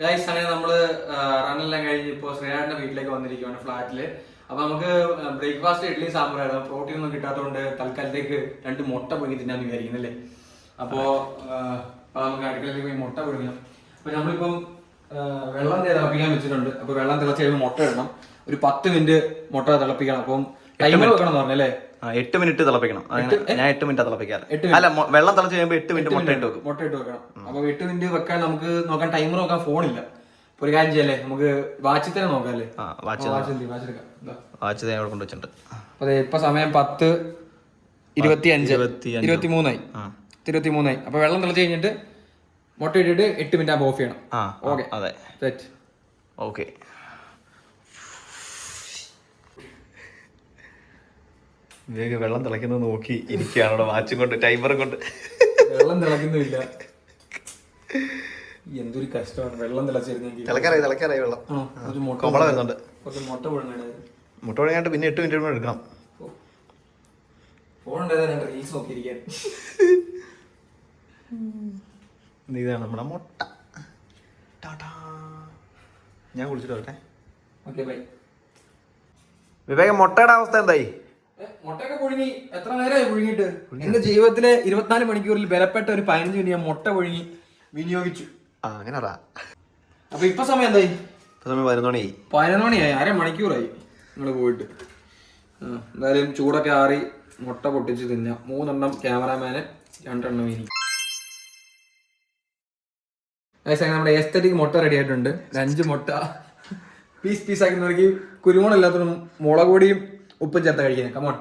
Guys അങ്ങനെ നമ്മള് റണ്ണെല്ലാം കഴിഞ്ഞ് ഇപ്പൊ ശ്രീനാടിന്റെ വീട്ടിലേക്ക് വന്നിരിക്കുകയാണ് ഫ്ലാറ്റില്. അപ്പൊ നമുക്ക് ബ്രേക്ക്ഫാസ്റ്റ് ഇഡ്ഡലി സാമ്പാറായിരുന്നു. പ്രോട്ടീൻ ഒന്നും കിട്ടാത്തതുകൊണ്ട് തൽക്കാലത്തേക്ക് 2 മുട്ട പുഴുങ്ങി തിന്നാന്ന് വിചാരിക്കുന്നല്ലേ. അപ്പോ നമുക്ക് അടുക്കളയിലേക്ക് പോയി മുട്ട പുഴുങ്ങണം. അപ്പൊ നമ്മളിപ്പം വെള്ളം തിളപ്പിക്കാൻ വെച്ചിട്ടുണ്ട്. അപ്പൊ വെള്ളം തിളച്ച് കഴിയുമ്പോൾ മുട്ട ഇടണം. ഒരു 10 മിനിറ്റ് മുട്ട തിളപ്പിക്കണം. അപ്പം ടൈമർ വെക്കണം പറഞ്ഞല്ലേ. 8 മിനിറ്റ് തിളപ്പിക്കണം. ഞാൻ 8 മിനിറ്റ് തിളപ്പിക്കാറ്. അല്ല, വെള്ളം തിളച്ച് കഴിയുമ്പോൾ 8 മിനിറ്റ് മുട്ട ഇട്ട് വെക്കും. മുട്ട ഇട്ട് വെക്കണം. അപ്പൊ 8 മിനിറ്റ് വെക്കാൻ നമുക്ക് നോക്കാൻ ടൈമർ നോക്കാൻ ഫോണില്ല. ഒരു കാര്യം ചെയ്യല്ലേ, നമുക്ക് വാച്ചിൽ തന്നെ നോക്കാം അല്ലേ. വാച്ച് ഞാൻ കൊണ്ടുവച്ചിട്ടുണ്ട്. അതെ, ഇപ്പൊ സമയം 10:25 അപ്പൊ വെള്ളം തിളച്ച് കഴിഞ്ഞിട്ട് മുട്ട ഇട്ടിട്ട് 8 മിനിറ്റ് ആകുമ്പോൾ ഓഫ് ചെയ്യണം. ഓക്കെ, അതെ, സെറ്റ്. ഓക്കെ. വെള്ളം തിളക്കുന്നത് നോക്കി ഇരിക്കുകയാണ് വാച്ചും കൊണ്ട്, ടൈമറും കൊണ്ട്. വെള്ളം തിളക്കുന്നില്ല, എന്തൊരു കഷ്ടമാണ്. വെള്ളം തിളച്ചിരുന്നെങ്കിൽ തിളക്കാറായി വെള്ളം. കൊമള വരുന്നുണ്ട്. മുട്ട പുഴുങ്ങാണ്. മുട്ട പുഴുങ്ങാണ്ട് പിന്നെ 8 മിനിറ്റ് എടുക്കണം. ഫോണുണ്ടായിരുന്നു റീൽസ് നോക്കിയിരിക്കാൻ. ഇതാണ് നമ്മുടെ മുട്ട. ഞാൻ കുളിച്ചിട്ട് വരട്ടെ. Okay bye. വിവേകം, മുട്ടയുടെ അവസ്ഥ എന്തായി? മുട്ടയൊക്കെ പുഴുങ്ങി. എത്ര നേരമായി പുഴുങ്ങിയിട്ട്? എന്റെ ജീവിതത്തിലെ 24 മണിക്കൂറിൽ വിലപ്പെട്ട ഒരു 15 മിനിറ്റ് ഞാൻ മുട്ട പുഴുങ്ങി വിനിയോഗിച്ചു. അങ്ങനെ അപ്പൊ ഇപ്പൊ സമയം എന്തായി? സമയം 11 മണിയായി. 1/2 മണിക്കൂറായി നിങ്ങള് പോയിട്ട്. എന്തായാലും ചൂടൊക്കെ ആറി മുട്ട പൊട്ടിച്ച് തിന്നാം. 3 എണ്ണം ക്യാമറാമാന്, 2 എണ്ണം ഇനി. നമ്മുടെ എസ്തറ്റിക് മുട്ട റെഡി ആയിട്ടുണ്ട്. 5 മുട്ട പീസാക്കി നോക്കി. കുരുമുളകില്ലാത്ത മുളക് പൊടിയും ഉപ്പും ചേർത്ത് കഴിക്കുന്നത്. കമോൺ,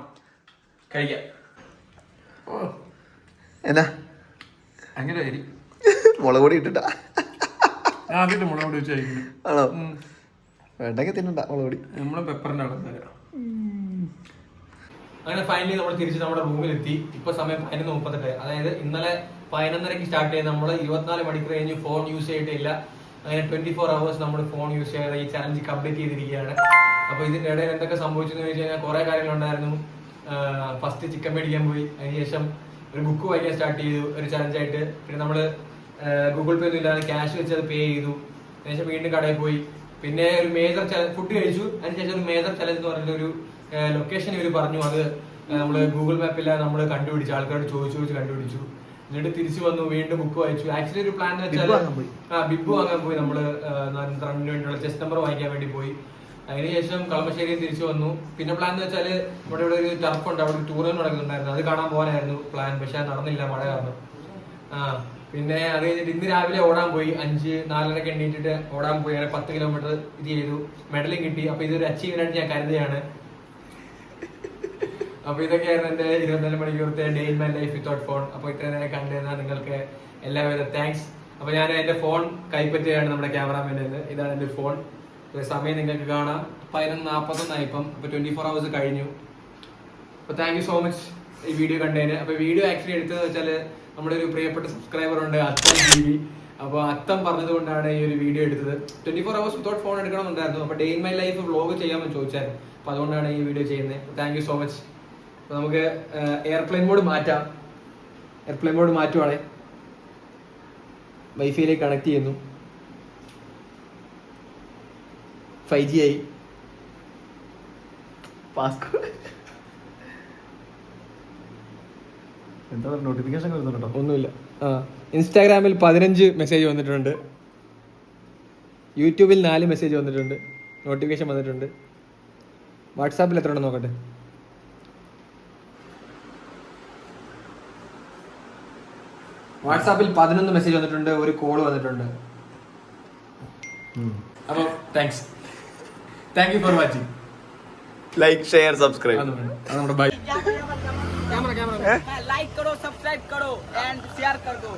കഴിക്കാം. എന്നാ അങ്ങനെ മുളക് പൊടി ഇട്ടിട്ടാ? ആദ്യമായിട്ട് മുളക് പൊടി വെച്ച് കഴിക്കുന്നു. ആണോ? വേണ്ടെങ്കിൽ തിന്നണ്ട മുളക് പൊടി. നമ്മള് പെപ്പറിന്റെ അവിടെ തരാം. അങ്ങനെ ഫൈനലി നമ്മൾ തിരിച്ച് നമ്മുടെ റൂമിലെത്തി. ഇപ്പൊ സമയം 11:38. അതായത് ഇന്നലെ 11:30 സ്റ്റാർട്ട് ചെയ്ത് നമ്മൾ 24 മണിക്കൂർ കഴിഞ്ഞ് ഫോൺ യൂസ് ചെയ്തിട്ടില്ല. അങ്ങനെ 24 hours നമ്മൾ ഫോൺ യൂസ് ചെയ്യാതെ ഈ ചലഞ്ച് കംപ്ലീറ്റ് ചെയ്തിരിക്കുകയാണ്. അപ്പൊ ഇതിന്റെ ഇടയിൽ എന്തൊക്കെ സംഭവിച്ചെന്ന് ചോദിച്ചു കഴിഞ്ഞാൽ കുറെ കാര്യങ്ങളുണ്ടായിരുന്നു. ഫസ്റ്റ് ചിക്കൻ മേടിക്കാൻ പോയി. അതിനുശേഷം ഒരു ബുക്ക് വായിക്കാൻ സ്റ്റാർട്ട് ചെയ്തു, ഒരു ചലഞ്ചായിട്ട്. പിന്നെ നമ്മള് ഗൂഗിൾ പേ ഒന്നും ഇല്ലാതെ ക്യാഷ് വെച്ച് അത് പേ ചെയ്തു. അതിനുശേഷം വീണ്ടും കടയിൽ പോയി. പിന്നെ ഒരു മേജർ ഫുഡ് കഴിച്ചു. അതിനുശേഷം ഒരു മേജർ ചലഞ്ച് എന്ന് പറഞ്ഞിട്ട് ഒരു ലൊക്കേഷൻ ഇവർ പറഞ്ഞു. അത് നമ്മള് ഗൂഗിൾ മാപ്പില്ല നമ്മൾ കണ്ടുപിടിച്ചു, ആൾക്കാരോട് ചോദിച്ചു കണ്ടുപിടിച്ചു. എന്നിട്ട് തിരിച്ചു വന്നു, വീണ്ടും ബുക്ക് വായിച്ചു. ആക്ച്വലി ഒരു പ്ലാൻ എന്ന് വെച്ചാൽ ബിബ് വാങ്ങാൻ പോയി. നമ്മള് റണ്ണിന് വേണ്ടിയുള്ള ചെസ്റ്റ് നമ്പർ വാങ്ങിക്കാൻ വേണ്ടി പോയി. അതിനുശേഷം കളമശ്ശേരിയിൽ തിരിച്ചു വന്നു. പിന്നെ പ്ലാൻ എന്ന് വെച്ചാൽ നമ്മുടെ ഇവിടെ ഒരു ടർഫ് ഉണ്ട്, അവിടെ ഒരു ടൂറിന് നടക്കുന്നുണ്ടായിരുന്നു. അത് കാണാൻ പോകാനായിരുന്നു പ്ലാൻ. പക്ഷെ അത് നടന്നില്ല, മഴ കാരണം. പിന്നെ അത് കഴിഞ്ഞിട്ട് ഇന്ന് രാവിലെ ഓടാൻ പോയി. 5:04 എണ്ണീറ്റിട്ട് ഓടാൻ പോയി. അങ്ങനെ 10 കിലോമീറ്റർ ഇത് ചെയ്തു. മെഡലും കിട്ടി. അപ്പൊ ഇതൊരു അച്ചീവ്മെന്റ് ഞാൻ കരുതുകയാണ്. അപ്പൊ ഇതൊക്കെയായിരുന്നു എന്റെ 24 മണിക്കൂറത്തെ day in my life without phone. അപ്പൊ ഇത്രയും നേരം കണ്ടിരുന്ന നിങ്ങൾക്ക് എല്ലാവിധ താങ്ക്സ്. അപ്പൊ ഞാൻ എന്റെ ഫോൺ കൈപ്പറ്റുകയാണ് നമ്മുടെ ക്യാമറാമാൻ്റെ. ഇതാണ് എന്റെ ഫോൺ. സമയം നിങ്ങൾക്ക് കാണാം, 11:41 ഇപ്പം. അപ്പൊ 24 hours കഴിഞ്ഞു. അപ്പൊ താങ്ക് യു സോ മച്ച് ഈ വീഡിയോ കണ്ടതിന്. അപ്പൊ വീഡിയോ ആക്ച്വലി എടുത്തതെന്ന് വെച്ചാല് നമ്മുടെ ഒരു പ്രിയപ്പെട്ട സബ്സ്ക്രൈബർ ഉണ്ട്, അത്തം TV. അപ്പൊ അത്തം പറഞ്ഞതുകൊണ്ടാണ് ഈ ഒരു വീഡിയോ എടുത്തത്. 24 hours വിത്തൗട്ട് ഫോൺ എടുക്കണമെന്നുണ്ടായിരുന്നു. അപ്പൊ day in my life vlog ചെയ്യാമെന്ന് ചോദിച്ചായിരുന്നു. അപ്പൊ അതുകൊണ്ടാണ് ഈ വീഡിയോ ചെയ്യുന്നത്. Thank you so much. അപ്പൊ നമുക്ക് എയർപ്ലെയിൻ മോഡ് മാറ്റാം. എയർപ്ലെയിൻ മോഡ് മാറ്റുവാണേ. വൈഫൈയിലേക്ക് കണക്ട് ചെയ്യുന്നു. 5G ആയി. പാസ്കോഡ് എന്താ നോട്ടിഫിക്കേഷൻ വരുന്നുണ്ടോ? ഒന്നുമില്ല. ഇൻസ്റ്റാഗ്രാമിൽ 15 മെസ്സേജ് വന്നിട്ടുണ്ട്. യൂട്യൂബിൽ 4 മെസ്സേജ് വന്നിട്ടുണ്ട്. നോട്ടിഫിക്കേഷൻ വന്നിട്ടുണ്ട്. വാട്സാപ്പിൽ എത്ര ഉണ്ടെന്ന് നോക്കട്ടെ. വാട്സാപ്പിൽ 11 മെസ്സേജ് വന്നിട്ടുണ്ട്. ഒരു കോൾ വന്നിട്ടുണ്ട്. അപ്പോൾ thank you for watching. Like, share, subscribe. നമ്മുടെ ബൈ. लाइक करो, सब्सक्राइब करो एंड शेयर कर दो।